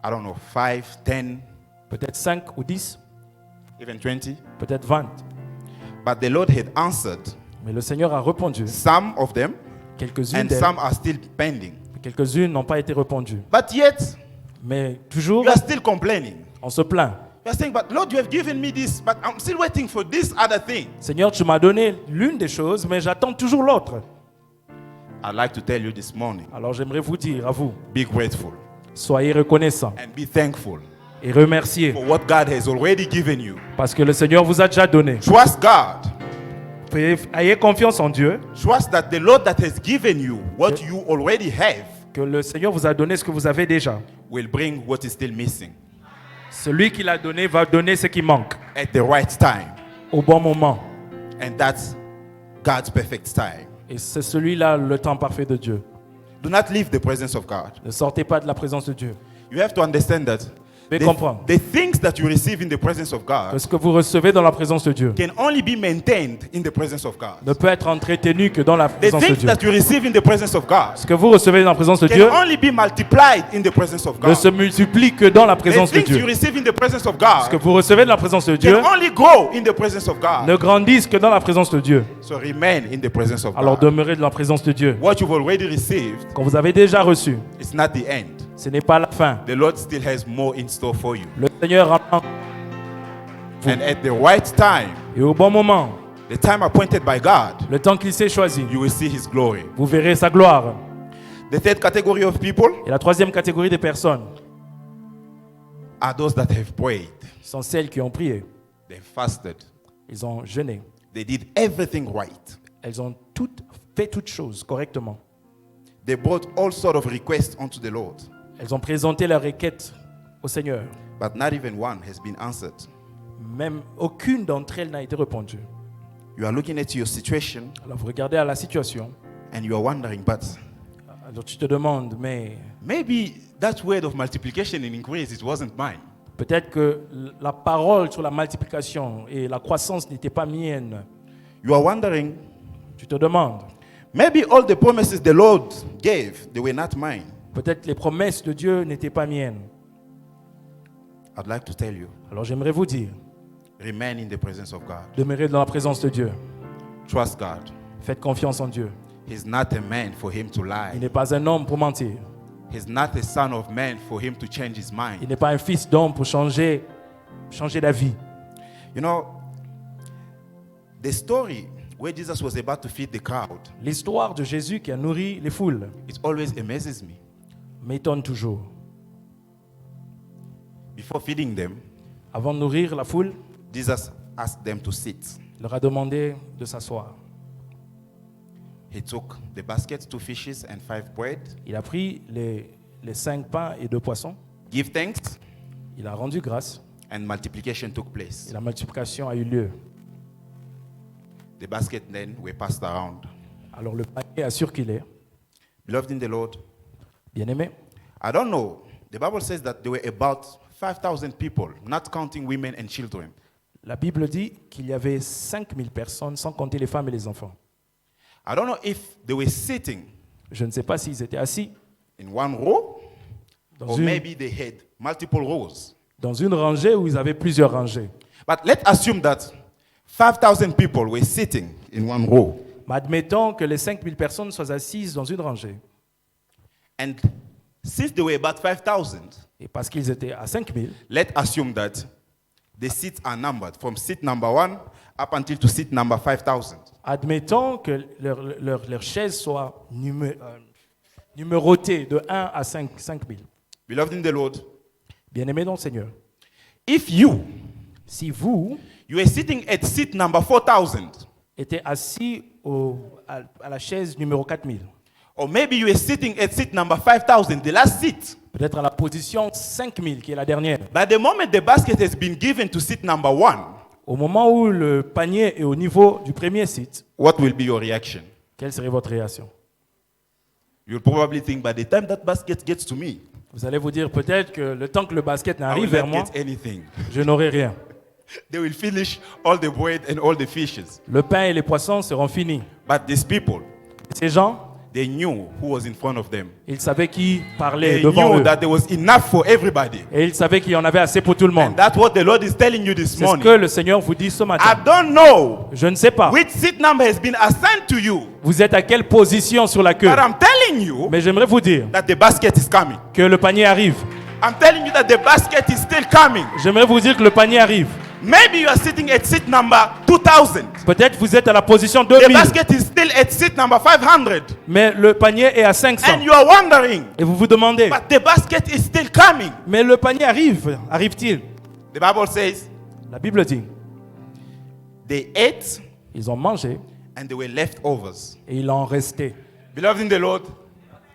I don't know, 5, 10, peut-être 5 ou 10, even 20. peut-être 20. But the Lord had answered Mais le Seigneur a répondu. some of them, Quelques-unes and d'elles, some are still pending. quelques-unes n'ont pas été répondues. But yet, Mais toujours, you are still complaining. on se plaint. You are saying, but Lord, you have given me this, but I'm still waiting for this other thing. Seigneur, tu m'as donné l'une des choses, mais j'attends toujours l'autre. I'd like to tell you this morning, Alors j'aimerais vous dire à vous, be grateful soyez reconnaissants and be thankful et remerciez for what God has already given you. parce que le Seigneur vous a déjà donné. Trust God. Ayez confiance en Dieu, Trust that the Lord that has given you what you already have que le Seigneur vous a donné ce que vous avez déjà. will bring what is still missing Celui qui l'a donné va donner ce qui manque at the right time. au bon moment. And that's God's perfect time. Et c'est celui-là le temps parfait de Dieu. Do not leave the presence of God. Ne sortez pas de la présence de Dieu. You have to understand that Devez comprendre the things that you receive in the presence of que God ce que vous recevez dans la présence de Dieu can only be maintained in the presence of God. ne peut être entretenu que dans la The présence de things Dieu. that you receive in the presence of God Ce que vous recevez dans la présence de Dieu can only be multiplied in the presence of ne se God. multiplie que dans la The présence de things you Dieu. receive in the presence of Ce que God vous recevez dans la présence de Dieu can only grow in the presence of ne God. grandissent que dans la présence de Dieu. So remain in the presence of Alors God. demeurez dans la présence de Dieu. What you've already received Quand vous avez déjà reçu, is not the end. ce n'est pas la fin. The Lord still has more in store for you. Le Seigneur attend. And at the right time, Et au bon moment, the time appointed by God, le temps qu'il s'est choisi, you will see His glory. vous verrez sa gloire. The third category of people Et la troisième catégorie des personnes are those that have prayed, sont celles qui ont prié. they fasted, Ils ont jeûné. they did everything right. Elles ont fait toutes choses correctement. They brought all sort of requests unto the Lord, Elles ont présenté leurs requêtes au Seigneur. but not even one has been answered. Même aucune d'entre elles n'a été répondue. You are looking at your situation Alors vous regardez à la situation. and you are wondering, but Alors tu te demandes, mais maybe that word of multiplication and increase, it wasn't mine. peut-être que la parole sur la multiplication et la croissance n'était pas mienne. You are wondering, Tu te demandes, maybe all the promises the Lord gave, they were not mine. peut-être les promesses de Dieu n'étaient pas miennes. I'd like to tell you, Alors j'aimerais vous dire, remain in the presence of God. demeurez dans la présence de Dieu. Trust God. Faites confiance en Dieu. He's not a man for him to Il lie. n'est pas un homme pour mentir. He's not a son of man for him to change his Il mind. n'est pas un fils d'homme pour changer d'avis. You know, the story where Jesus was about to feed the crowd, L'histoire de Jésus qui a nourri les foules it always amazes me. m'étonne toujours. Before feeding them, Avant de nourrir la foule, Jesus asked them to sit. il leur a demandé de s'asseoir. He took the basket, 2 fishes and 5 bread, Il a pris les 5 pains et 2 poissons. give thanks, Il a rendu grâce and multiplication took place. et la multiplication a eu lieu. The basket then were passed around. Alors le panier a circulé. Beloved in the Lord, Bien-aimé, I don't know. The Bible says that there were about 5,000 people, not counting women and children. La Bible dit qu'il y avait 5000 personnes, sans compter les femmes et les enfants. I don't know if they were sitting Je ne sais pas s'ils étaient assis in one row dans or une, maybe they had multiple rows. dans une rangée ou ils avaient plusieurs rangées. But let's assume that 5,000 people were sitting in one row. Mais admettons que les 5000 personnes soient assises dans une rangée. And since they were about 5,000, Et parce qu'ils étaient à 5000, let's assume that the seats are numbered from seat number 1 up until to seat number 5,000. admettons que leurs chaises soient numérotées de 1 à 5000. Beloved in the Lord, Bien-aimés dans le Seigneur, if you si vous were sitting at seat number 4,000, étiez assis à la chaise numéro 4000, or maybe you were sitting at seat number 5,000, the last seat, peut-être à la position 5000 qui est la dernière, by the moment the basket has been given to seat number 1, au moment où le panier est au niveau du premier site, what will be your reaction? quelle serait votre réaction? You'll probably think, by the time that basket gets to me, Vous allez vous dire peut-être que le temps que le basket I will n'arrive vers not moi, get anything. je n'aurai rien. They will finish all the bread and all the fishes. Le pain et les poissons seront finis. But these people, Ces gens, they knew who was in front of them. ils savaient qui parlait They devant knew eux. that there was enough for everybody. Et ils savaient qu'il y en avait assez pour tout le monde. And that's what the Lord is telling you this C'est ce morning. que le Seigneur vous dit ce I matin. don't know Je ne sais pas. which seat number has been assigned to you, Vous êtes à quelle position sur la queue. but I'm telling you Mais j'aimerais vous dire that the basket is coming. que le panier arrive. I'm telling you that the basket is still coming. J'aimerais vous dire que le panier arrive. Maybe you are sitting at seat number 2,000. Peut-être vous êtes à la position The 2000, basket is still at seat number 500. mais le panier est à 500. And you are wondering, Et vous vous demandez, but the basket is still coming. mais le panier arrive. Arrive-t-il? The Bible says La Bible dit, they ate ils ont mangé and they were leftovers. et il en restait. Beloved in the Lord,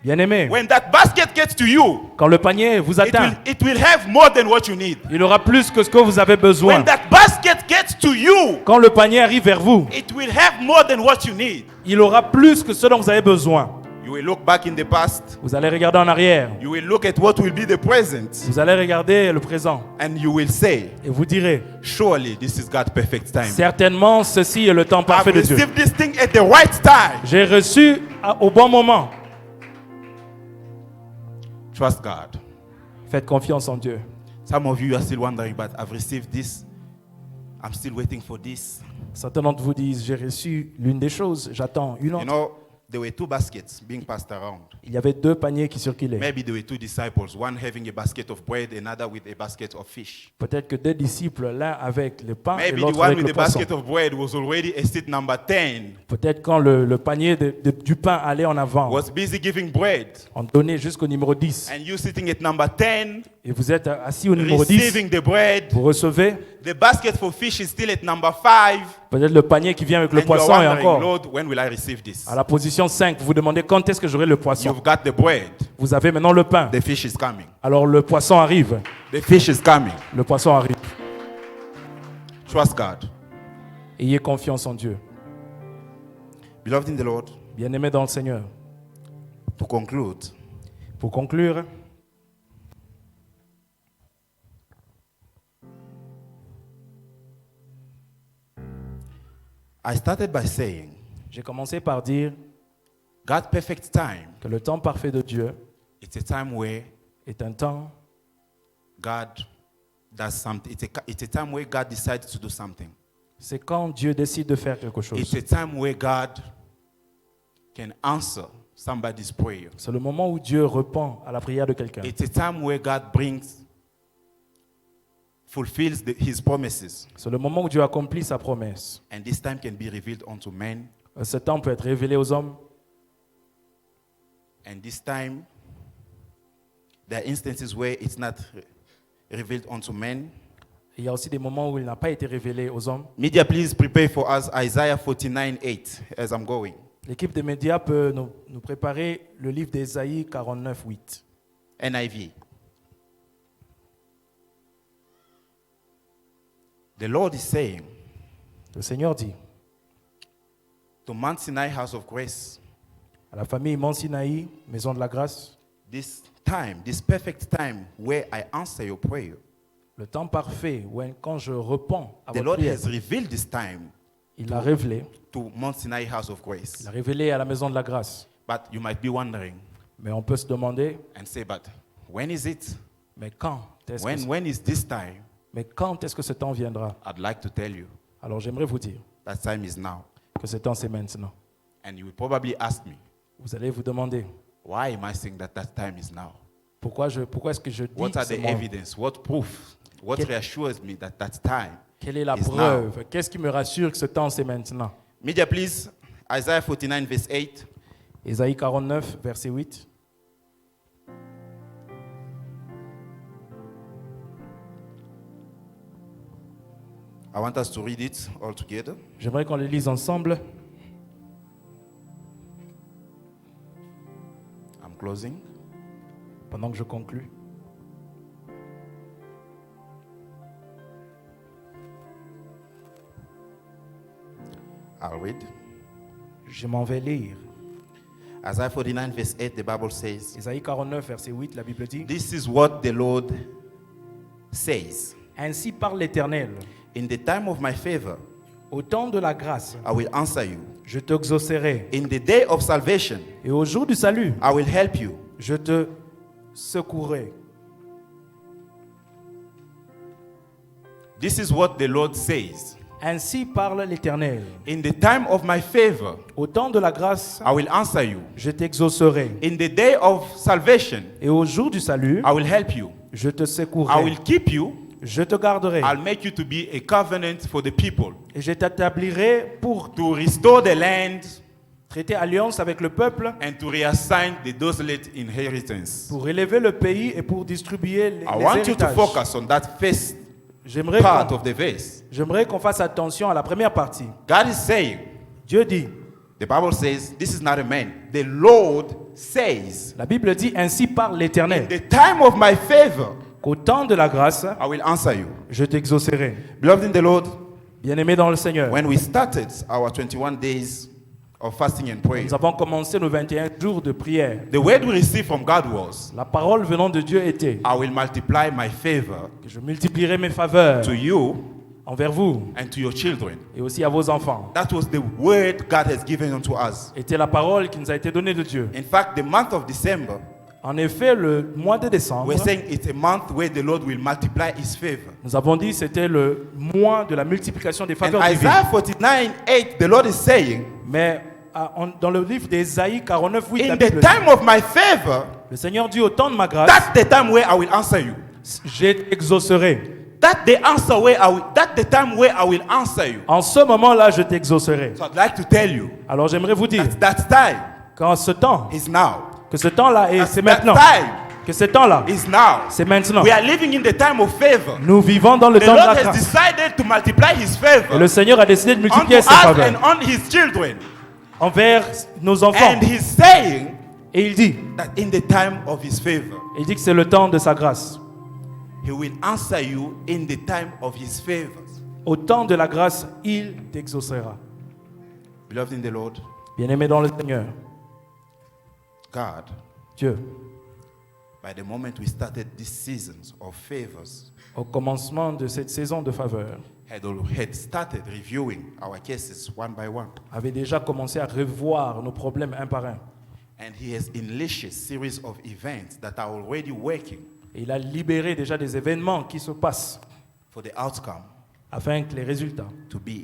Bien-aimés, when that basket gets to you, quand le panier vous atteint, it will have more than what you need. il aura plus que ce que vous avez besoin. When that basket gets to you, Quand le panier arrive vers vous, it will have more than what you need. il aura plus que ce dont vous avez besoin. You will look back in the past. Vous allez regarder en arrière. You will look at what will be the present. Vous allez regarder le présent. And you will say, Et vous direz, surely this is God's perfect time. certainement ceci est le temps I've parfait de Dieu. received this thing at the right time. J'ai reçu au bon moment. Trust God. Faites confiance en Dieu. Some of you are still wondering, but I've received this. I'm still waiting for this. Certains d'entre vous disent, j'ai reçu l'une des choses, j'attends une You autre. know, there were two baskets being passed around. Il y avait deux paniers qui circulaient. Maybe there were two disciples, one having a basket of bread, another with a basket of fish. Peut-être que deux disciples, l'un avec le pain et Maybe the l'autre one avec with le the poisson. basket of bread was already at seat number 10, Peut-être quand le panier du pain allait en avant, was busy giving bread. on donnait jusqu'au numéro 10. And you sitting at number 10, Et vous êtes assis au numéro 10, receiving the bread. vous recevez. The basket for fish is still at number 5. Peut-être le panier qui vient avec le And you're poisson et wondering, encore. Lord, when will I receive this? À la position 5, vous vous demandez quand est-ce que j'aurai le poisson. You've got the bread. Vous avez maintenant le pain. The fish is coming. Alors le poisson arrive. The fish is coming. Le poisson arrive. Trust God. Ayez confiance en Dieu. Beloved in the Lord, Bien-aimés dans le Seigneur. to conclude, Pour conclure, I started by saying, j'ai commencé par dire God's perfect time, que le temps parfait de Dieu it's a time where est un temps God does something. It's a time where God decides to do something. c'est quand Dieu décide de faire quelque chose. It's a time where God can answer somebody's prayer. C'est le moment où Dieu répond à la prière de quelqu'un. It's a time where God fulfills His promises. C'est le moment où Dieu accomplit sa promesse. And this time can be revealed unto men. Ce temps peut être révélé aux hommes. And this time, there are instances where it's not revealed unto men. Il y a aussi des moments où il n'a pas été révélé aux hommes. Media, please prepare for us Isaiah 49:8 as I'm going. L'équipe des médias peut nous préparer le livre d'Ésaïe 49:8. NIV. The Lord is saying Le Seigneur dit to Mount Sinai House of Grace, à la famille Mont Sinaï, Maison de la Grâce, this time, this perfect time where I answer your prayer, Le temps parfait, quand je repens à The votre Lord prière, has revealed this time il l'a révélé. to Mount Sinai House of Grace. Il l'a révélé à la maison de la grâce. But you might be wondering Mais on peut se demander, and say, but when is it? mais quand est-ce que, When is this time? mais quand est-ce que ce temps viendra? I'd like to tell you Alors j'aimerais vous dire that time is now. que ce temps c'est maintenant. And you will probably ask me, Vous allez vous demander, why am I saying that time is now? pourquoi est-ce que je dis What que are c'est the moi? evidence? What proof? What Quel- reassures me that time Quelle est la is now? preuve? Qu'est-ce qui me rassure que ce temps c'est maintenant? Media, please. Isaiah 49, verse 8. Ésaïe 49, verset 8. I want us to read it all together. J'aimerais qu'on le lise ensemble. I'm closing. Pendant que je conclue. I'll read. Je m'en vais lire. Isaiah 49, verse 8, the Bible says, Ésaïe 49, verset 8, la Bible dit, this is what the Lord says. ainsi parle l'Éternel, In the time of my favor, au temps de la grâce, I will answer you. je t'exaucerai, In the day of salvation, et au jour du salut, I will help you. je te secourrai. This is what the Lord says. Ainsi parle l'Éternel, In the time of my favor, au temps de la grâce, I will answer you. je t'exaucerai, In the day of salvation, et au jour du salut, I will help you. je te I secourrai, will keep you. je te garderai, I'll make you to be a covenant for the people, et je t'établirai pour to restore the land traiter alliance avec le peuple, and to reassign the desolate inheritance. pour élever le pays et pour distribuer les I want you to héritages. focus on that first J'aimerais part qu'on- of the verse. J'aimerais qu'on fasse attention à la première partie. God is saying, Dieu dit, the Bible says, this is not a man. The Lord says, la Bible dit, ainsi parle in l'Éternel, the time of my favor, qu'au temps de la grâce, I will answer you. je t'exaucerai. Beloved in the Lord, Bien-aimé dans le Seigneur, when we started our 21 days of fasting and prayer, nous avons commencé nos 21 jours de prière. the word we received from God was, La parole venant de Dieu était I will multiply my favor que je multiplierai mes faveurs to you envers vous and to your children. et aussi à vos enfants. That was the word God has given unto us. Était la parole qui nous a été donnée de Dieu. In fact, the month of December, En effet, le mois de décembre, we're saying it's a month where the Lord will multiply his favor. nous avons dit c'était le mois de la multiplication des And faveurs divines. Isaiah 49, 8, the Lord is saying, Mais dans le livre d'Ésaïe 49, 8, la in the Bible dit, time of my favor, le Seigneur dit au temps de ma grâce, that's the time where I will answer you. je t'exaucerai. That's the time where I will answer you. En ce moment-là, je t'exaucerai. So I'd like to tell you, Alors j'aimerais vous dire that time qu'en ce temps, is now. que ce temps-là, et c'est That maintenant, time que ce temps-là, is now. c'est maintenant. We are living in the time of favor. Nous vivons dans le The temps de Lord la has grâce. decided to multiply his Et favor le Seigneur a décidé de unto multiplier us ses faveurs and on his children. envers nos enfants. And he's saying Et il dit that in the time of his favor, que c'est le temps de sa grâce. he will answer you in the time of his favor. Au temps de la grâce, il t'exaucera. Beloved in the Lord, Bien-aimé dans le Seigneur, God, Dieu, by the moment we started these seasons of favors, au commencement de cette saison de faveur, had started reviewing our cases one by one. avait déjà commencé à revoir nos problèmes un par un. And he has unleashed a series of events that are already working Et il a libéré déjà des événements qui se passent for the outcome afin que les résultats to be